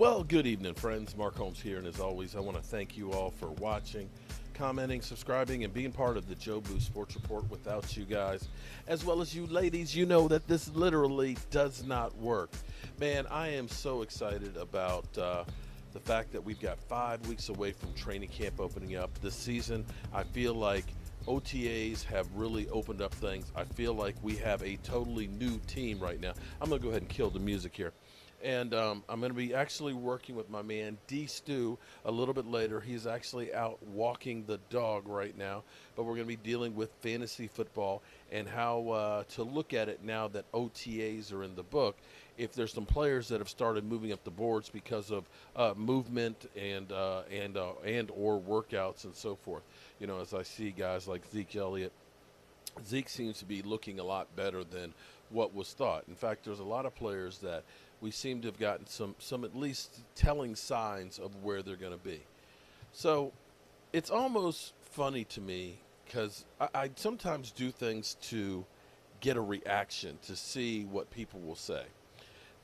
Well, good evening, friends. Mark Holmes here, and as always, I want to thank you all for watching, commenting, subscribing, and being part of the Joe Boo Sports Report. Without you guys, as well as you ladies, you know that this literally does not work. Man, I am so excited about the fact that we've got 5 weeks away from training camp opening up this season. I feel like OTAs have really opened up things. I feel like we have a totally new team right now. I'm going to go ahead and kill the music here. And I'm going to be actually working with my man D. Stu a little bit later. He's actually out walking the dog right now. But we're going to be dealing with fantasy football and how to look at it now that OTAs are in the book. If there's some players that have started moving up the boards because of movement and or workouts and so forth. You know, as I see guys like Zeke Elliott. Zeke seems to be looking a lot better than what was thought. In fact, there's a lot of players that we seem to have gotten some at least telling signs of where they're going to be. So it's almost funny to me because I sometimes do things to get a reaction, to see what people will say.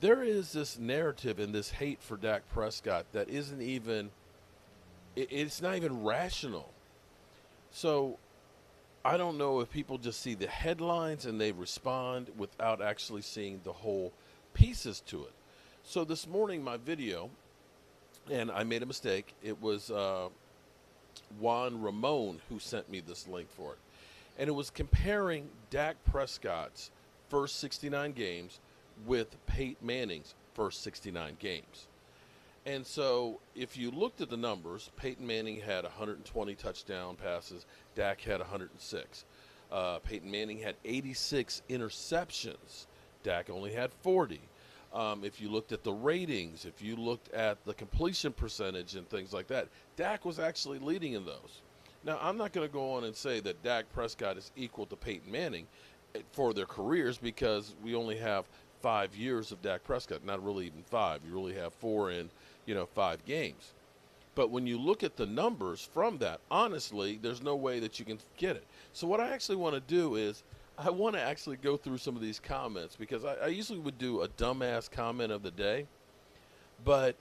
There is this narrative and this hate for Dak Prescott that isn't even, it's not even rational. So I don't know if people just see the headlines and they respond without actually seeing the whole pieces to it. So this morning, my video, and I made a mistake. It was Juan Ramon who sent me this link for it. And it was comparing Dak Prescott's first 69 games with Peyton Manning's first 69 games. And so if you looked at the numbers, Peyton Manning had 120 touchdown passes. Dak had 106. Peyton Manning had 86 interceptions. Dak only had 40. If you looked at the ratings, if you looked at the completion percentage and things like that, Dak was actually leading in those. Now, I'm not going to go on and say that Dak Prescott is equal to Peyton Manning for their careers because we only have 5 years of Dak Prescott. Not really even 5. You really have 4 in 5 games. But when you look at the numbers from that, honestly, there's no way that you can get it. So what I actually want to do is I want to actually go through some of these comments because I usually would do a dumbass comment of the day. But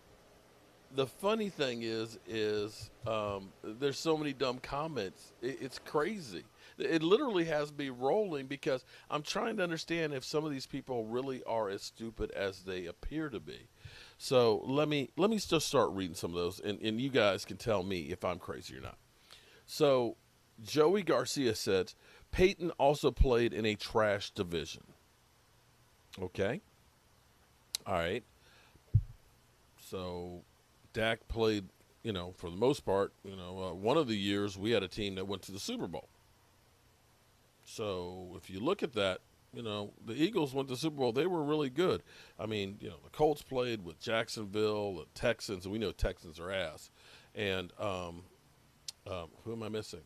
the funny thing is there's so many dumb comments. It's crazy. It literally has me rolling because I'm trying to understand if some of these people really are as stupid as they appear to be. So let me just start reading some of those, and you guys can tell me if I'm crazy or not. So Joey Garcia said, Peyton also played in a trash division. Okay. All right. So Dak played, for the most part, one of the years we had a team that went to the Super Bowl. So if you look at that, the Eagles went to the Super Bowl. They were really good. I mean, the Colts played with Jacksonville, the Texans, and we know Texans are ass. And who am I missing?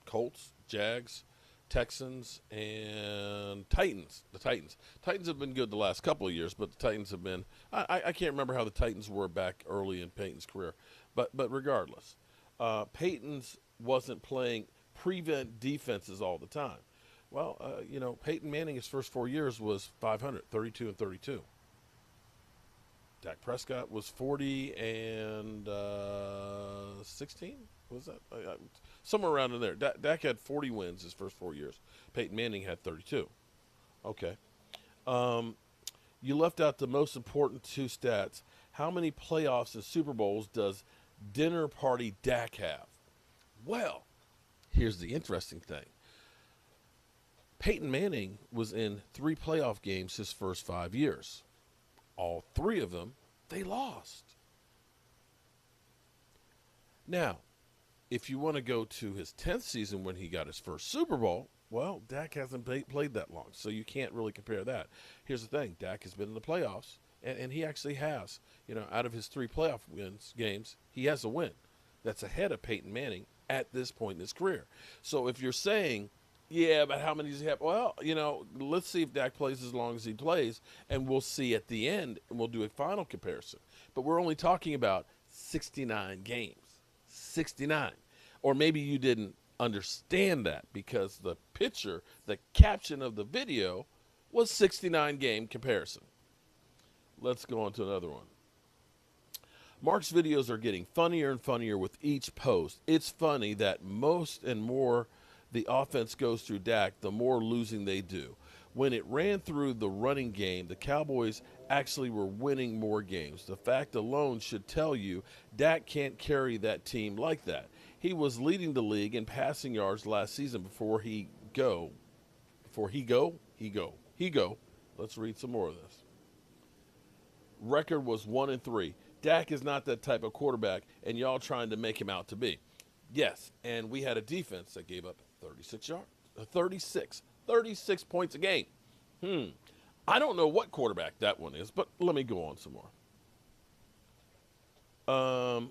Colts, Jags, Texans, and Titans. The Titans. Titans have been good the last couple of years, but the Titans have been – I can't remember how the Titans were back early in Peyton's career. But regardless, Peyton's wasn't playing prevent defenses all the time. Well, Peyton Manning, his first 4 years was 500, 32 and 32. Dak Prescott was 40 and 16? What was that? Somewhere around in there. Dak had 40 wins his first 4 years. Peyton Manning had 32. Okay. You left out the most important two stats. How many playoffs and Super Bowls does dinner party Dak have? Well, here's the interesting thing. Peyton Manning was in 3 playoff games his first 5 years. All 3 of them, they lost. Now, if you want to go to his 10th season when he got his first Super Bowl, well, Dak hasn't played that long, so you can't really compare that. Here's the thing. Dak has been in the playoffs, and he actually has. Out of his 3 playoff games, he has a win. That's ahead of Peyton Manning at this point in his career. So if you're saying, yeah, but how many does he have? Well, let's see if Dak plays as long as he plays, and we'll see at the end, and we'll do a final comparison. But we're only talking about 69 games. 69. Or maybe you didn't understand that because the picture, the caption of the video was 69 game comparison. Let's go on to another one. Mark's videos are getting funnier and funnier with each post. It's funny that most and more the offense goes through Dak, the more losing they do. When it ran through the running game, the Cowboys actually were winning more games. The fact alone should tell you Dak can't carry that team like that. He was leading the league in passing yards last season before he go. Before he go, he go. He go. Let's read some more of this. Record was 1-3. Dak is not that type of quarterback, and y'all trying to make him out to be. Yes, and we had a defense that gave up 36 yards, 36 points a game. I don't know what quarterback that one is, but let me go on some more.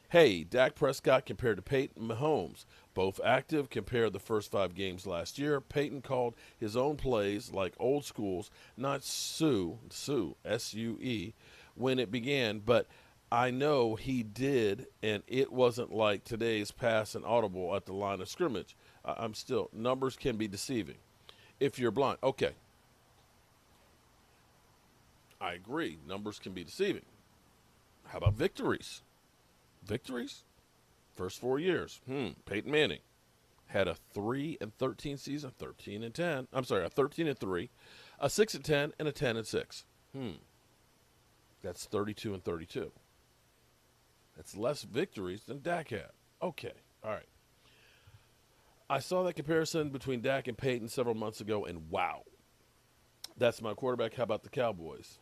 Hey, Dak Prescott compared to Peyton Mahomes. Both active. Compare the first 5 games last year. Peyton called his own plays like old schools, not Sue, S-U-E, when it began, but I know he did, and it wasn't like today's pass and audible at the line of scrimmage. Numbers can be deceiving if you're blind. Okay. I agree. Numbers can be deceiving. How about victories? Victories? First 4 years. Peyton Manning had a 3-13 season, 13-10. I'm sorry, a 13-3, a 6-10, and a 10-6. That's 32-32. That's less victories than Dak had. Okay, all right. I saw that comparison between Dak and Peyton several months ago, and wow. That's my quarterback. How about the Cowboys?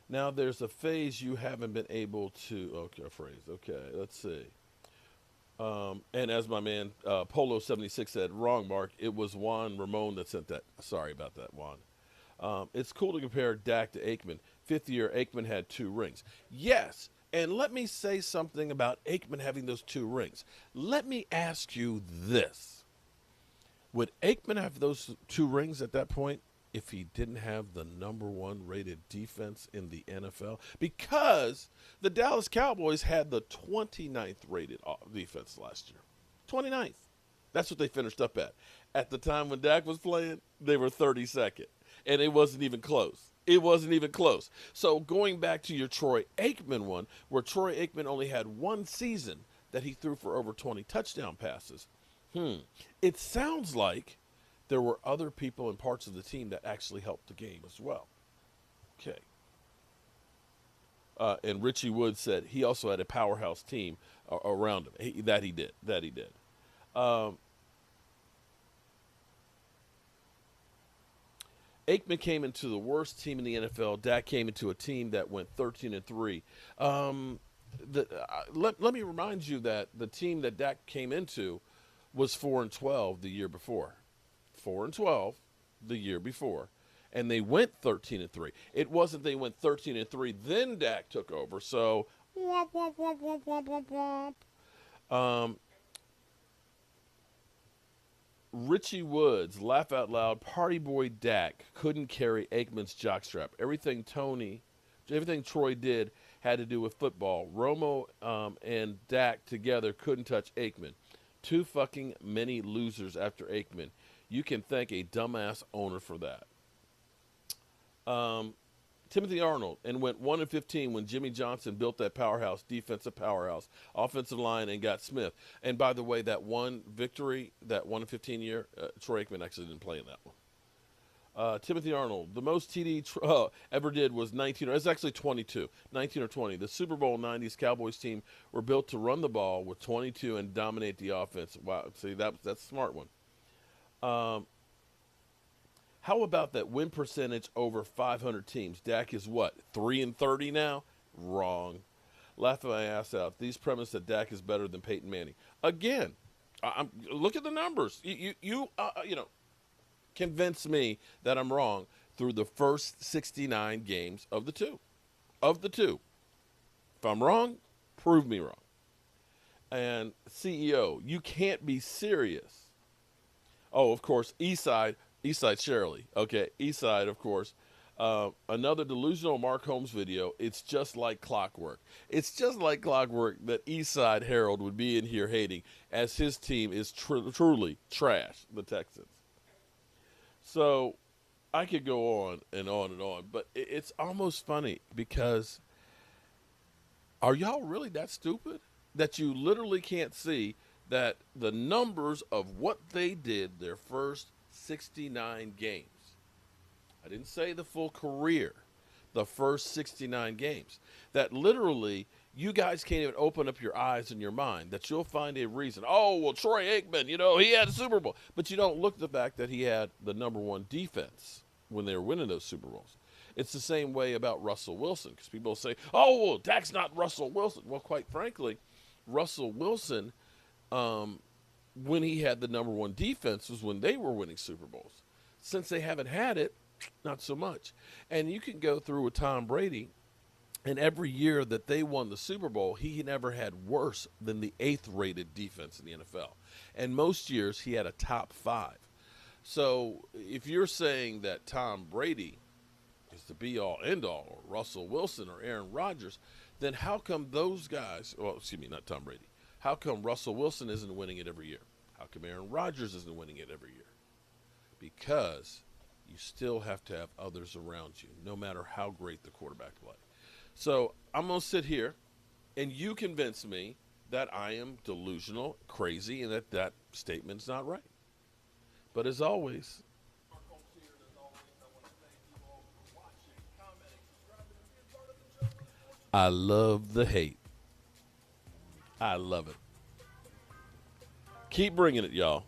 Now, there's a phase you haven't been able to, okay, let's see. And as my man Polo76 said, wrong, Mark, it was Juan Ramon that sent that. Sorry about that, Juan. It's cool to compare Dak to Aikman. 5th year, Aikman had 2 rings. Yes, and let me say something about Aikman having those 2 rings. Let me ask you this. Would Aikman have those 2 rings at that point if he didn't have the number 1 rated defense in the NFL? Because the Dallas Cowboys had the 29th rated defense last year. 29th. That's what they finished up at. At the time when Dak was playing, they were 32nd. And it wasn't even close. It wasn't even close. So going back to your Troy Aikman one, where Troy Aikman only had 1 season that he threw for over 20 touchdown passes, it sounds like there were other people and parts of the team that actually helped the game as well. Okay. And Richie Wood said he also had a powerhouse team around him. That he did. Aikman came into the worst team in the NFL. Dak came into a team that went 13-3. Let me remind you that the team that Dak came into was 4-12 the year before. 4-12 the year before. And they went 13-3. It wasn't they went 13-3, then Dak took over. So, womp, womp, womp, womp, womp, womp, womp. Richie Woods, laugh out loud, party boy Dak couldn't carry Aikman's jockstrap. Everything Troy did had to do with football. Romo and Dak together couldn't touch Aikman. 2 fucking many losers after Aikman. You can thank a dumbass owner for that. Timothy Arnold, and went 1-15 when Jimmy Johnson built that powerhouse, defensive powerhouse, offensive line, and got Smith. And by the way, that one victory, that 1-15 year, Troy Aikman actually didn't play in that one. Timothy Arnold, the most TD ever did was 19. It's actually 22, 19 or 20. The Super Bowl '90s Cowboys team were built to run the ball with 22 and dominate the offense. Wow, see that's a smart one. How about that win percentage over 500 teams? Dak is what, 3-30 now? Wrong. Laughing my ass out. These premise that Dak is better than Peyton Manning. Again, look at the numbers. You convince me that I'm wrong through the first 69 games of the two. If I'm wrong, prove me wrong. And CEO, you can't be serious. Oh, of course, Eastside Shirley. Okay, Eastside, of course. Another delusional Mark Holmes video. It's just like clockwork. It's just like clockwork that Eastside Harold would be in here hating, as his team is truly trash, the Texans. So I could go on and on and on, but it's almost funny because Are y'all really that stupid that you literally can't see that the numbers of what they did their first 69 games? I didn't say the full career, the first 69 games. That literally you guys can't even open up your eyes and your mind that you'll find a reason. Oh, well, Troy Aikman, he had a Super Bowl. But you don't look at the fact that he had the number one defense when they were winning those Super Bowls. It's the same way about Russell Wilson because people say, oh, well, Dak's not Russell Wilson. Well, quite frankly, Russell Wilson, when he had the number one defense, was when they were winning Super Bowls. Since they haven't had it, not so much. And you can go through with Tom Brady, and every year that they won the Super Bowl, he never had worse than the 8th rated defense in the NFL. And most years he had a top 5. So if you're saying that Tom Brady is the be all end all, or Russell Wilson or Aaron Rodgers, then how come those guys, well, excuse me, not Tom Brady, how come Russell Wilson isn't winning it every year? How come Aaron Rodgers isn't winning it every year? Because you still have to have others around you, no matter how great the quarterback play. So I'm going to sit here, and you convince me that I am delusional, crazy, and that statement's not right. But as always, I love the hate. I love it. Keep bringing it, y'all.